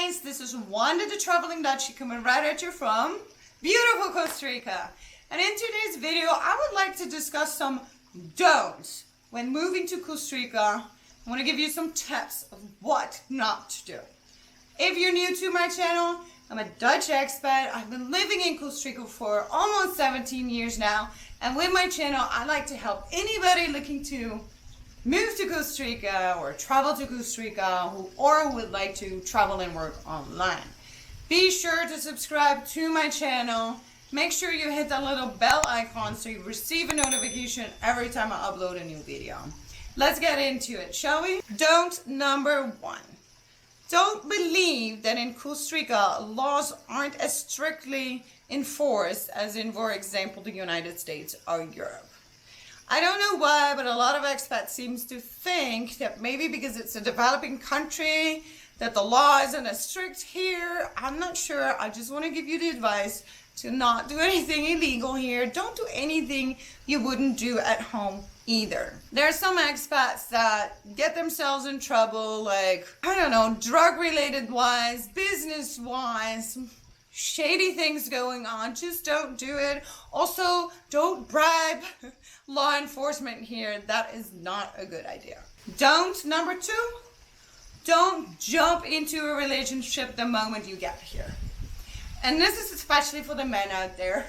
guys, this is Wanda the Traveling Dutchie coming right at you from beautiful Costa Rica. And in today's video, I would like to discuss some don'ts when moving to Costa Rica. I want to give you some tips of what not to do. If you're new to my channel, I'm a Dutch expat. I've been living in Costa Rica for almost 17 years now. And with my channel, I like to help anybody looking to move to Costa Rica or travel to Costa Rica or would like to travel and work online. Be sure to subscribe to my channel. Make sure you hit that little bell icon so you receive a notification every time I upload a new video. Let's get into it, shall we? Don't number 1. Don't believe that in Costa Rica laws aren't as strictly enforced as in, for example, the United States or Europe. I don't know why, but a lot of expats seems to think that maybe because it's a developing country that the law isn't as strict here. I'm not sure. I just want to give you the advice to not do anything illegal here. Don't do anything you wouldn't do at home either. There are some expats that get themselves in trouble, like, I don't know, drug related wise, business wise, shady things going on. Just don't do it. Also, don't bribe law enforcement here. That is not a good idea. Don't number 2, don't jump into a relationship the moment you get here. And this is especially for the men out there.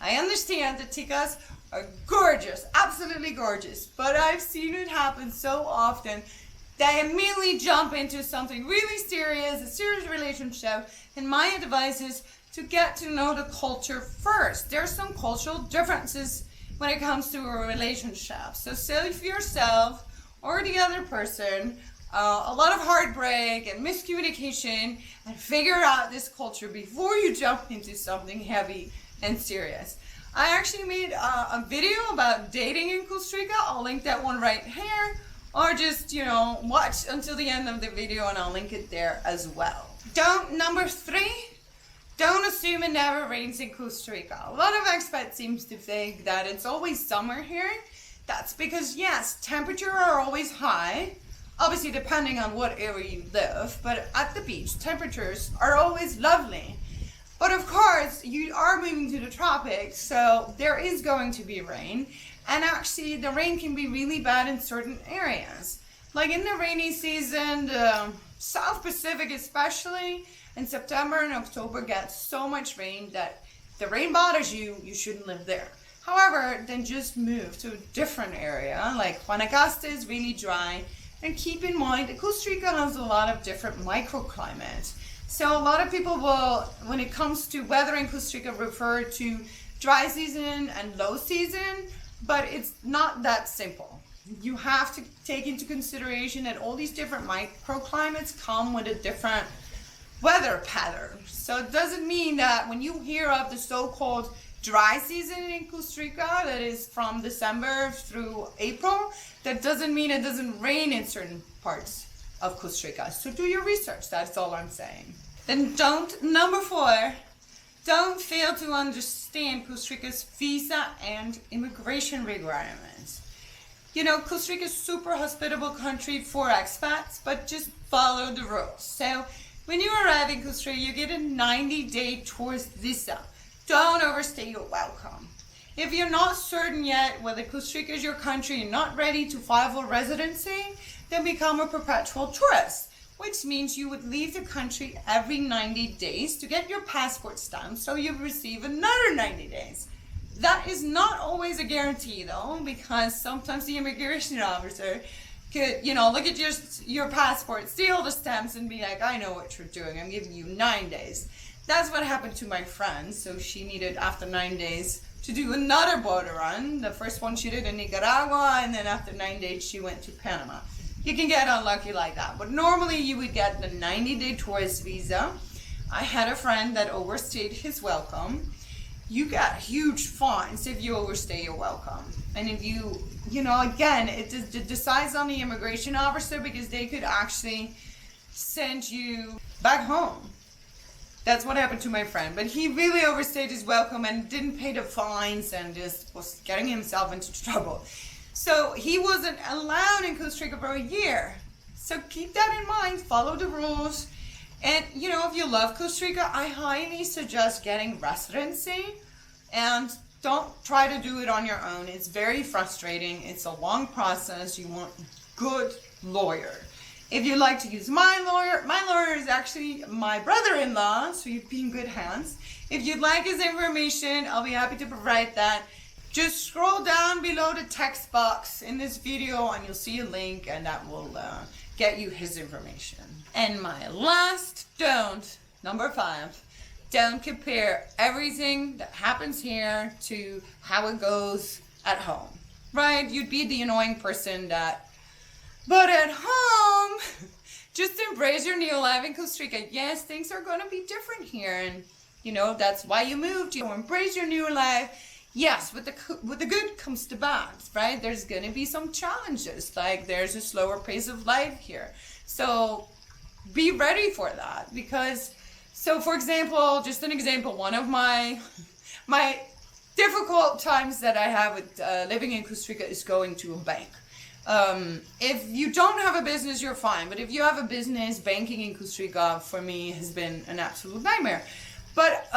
I understand that chicas are gorgeous, absolutely gorgeous, but I've seen it happen so often. They immediately jump into something really serious, a serious relationship, and my advice is to get to know the culture first. There's some cultural differences when it comes to a relationship. So save yourself or the other person a lot of heartbreak and miscommunication and figure out this culture before you jump into something heavy and serious. I actually made a video about dating in Costa Rica. I'll link that one right here, or just, watch until the end of the video and I'll link it there as well. Don't number 3, don't assume it never rains in Costa Rica. A lot of expats seems to think that it's always summer here. That's because, yes, temperatures are always high, obviously depending on what area you live, but at the beach, temperatures are always lovely. But of course, you are moving to the tropics, so there is going to be rain. And actually, the rain can be really bad in certain areas. Like in the rainy season, the South Pacific especially, in September and October gets so much rain that if the rain bothers you, you shouldn't live there. However, then just move to a different area, like Guanacaste is really dry. And keep in mind that Costa Rica has a lot of different microclimates. So a lot of people will, when it comes to weather in Costa Rica, refer to dry season and low season, but it's not that simple. You have to take into consideration that all these different microclimates come with a different weather pattern. So it doesn't mean that when you hear of the so-called dry season in Costa Rica, that is from December through April, that doesn't mean it doesn't rain in certain parts of Costa Rica. So do your research, that's all I'm saying. Then number 4, don't fail to understand Costa Rica's visa and immigration requirements. Costa Rica is a super hospitable country for expats, but just follow the rules. So when you arrive in Costa Rica, you get a 90-day tourist visa. Don't overstay your welcome. If you're not certain yet whether Costa Rica is your country and not ready to file for residency, then become a perpetual tourist, which means you would leave the country every 90 days to get your passport stamped so you receive another 90 days. That is not always a guarantee though, because sometimes the immigration officer could, look at your passport, see all the stamps and be like, I know what you're doing, I'm giving you 9 days. That's what happened to my friend. So she needed, after 9 days, to do another border run. The first one she did in Nicaragua, and then after 9 days, she went to Panama. You can get unlucky like that. But normally, you would get the 90-day tourist visa. I had a friend that overstayed his welcome. You got huge fines if you overstay your welcome. And if you, again, it decides on the immigration officer because they could actually send you back home. That's what happened to my friend, but he really overstayed his welcome and didn't pay the fines and just was getting himself into trouble. So he wasn't allowed in Costa Rica for a year. So keep that in mind, follow the rules. And you know, if you love Costa Rica, I highly suggest getting residency, and don't try to do it on your own. It's very frustrating. It's a long process. You want a good lawyer. If you'd like to use my lawyer is actually my brother-in-law, so you'd be in good hands. If you'd like his information, I'll be happy to provide that. Just scroll down below the text box in this video and you'll see a link, and that will get you his information. And my last don't, number 5, don't compare everything that happens here to how it goes at home, right? You'd be the annoying person that, but at home, just embrace your new life in Costa Rica. Yes, things are going to be different here, and you know, that's why you moved. You embrace your new life. Yes, with the good comes the bad, right? There's going to be some challenges, like there's a slower pace of life here. So be ready for that, because, so for example, just an example, one of my difficult times that I have with living in Costa Rica is going to a bank. If you don't have a business, you're fine. But if you have a business, banking in Costa Rica for me has been an absolute nightmare. But,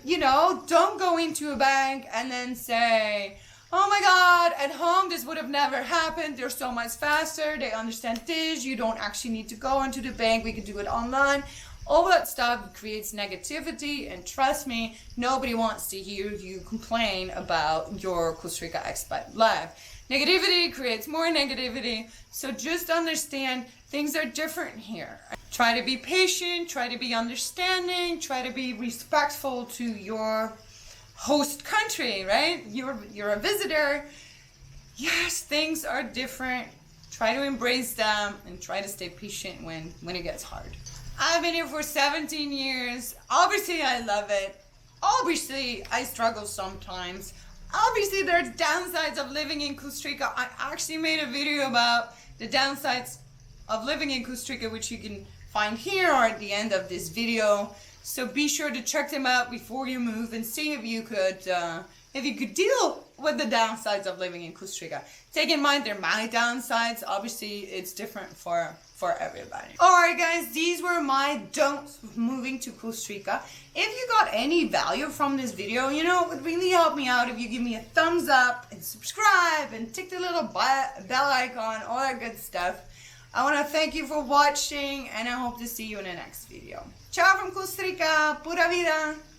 you know, don't go into a bank and then say, oh my God, at home this would have never happened. They're so much faster. They understand this. You don't actually need to go into the bank. We can do it online. All that stuff creates negativity. And trust me, nobody wants to hear you complain about your Costa Rica expat life. Negativity creates more negativity. So just understand things are different here. Try to be patient, try to be understanding, try to be respectful to your host country, right? You're a visitor. Yes, things are different. Try to embrace them and try to stay patient when it gets hard. I've been here for 17 years. Obviously, I love it. Obviously, I struggle sometimes. Obviously, there are downsides of living in Costa Rica. I actually made a video about the downsides of living in Costa Rica, which you can find here or at the end of this video. So be sure to check them out before you move and see if you could deal with the downsides of living in Costa Rica. Take in mind they're my downsides. Obviously, it's different for everybody. Alright guys, these were my don'ts moving to Costa Rica. If you got any value from this video, you know, it would really help me out if you give me a thumbs up and subscribe and tick the little bell icon, all that good stuff. I want to thank you for watching, and I hope to see you in the next video. Ciao from Costa Rica, pura vida!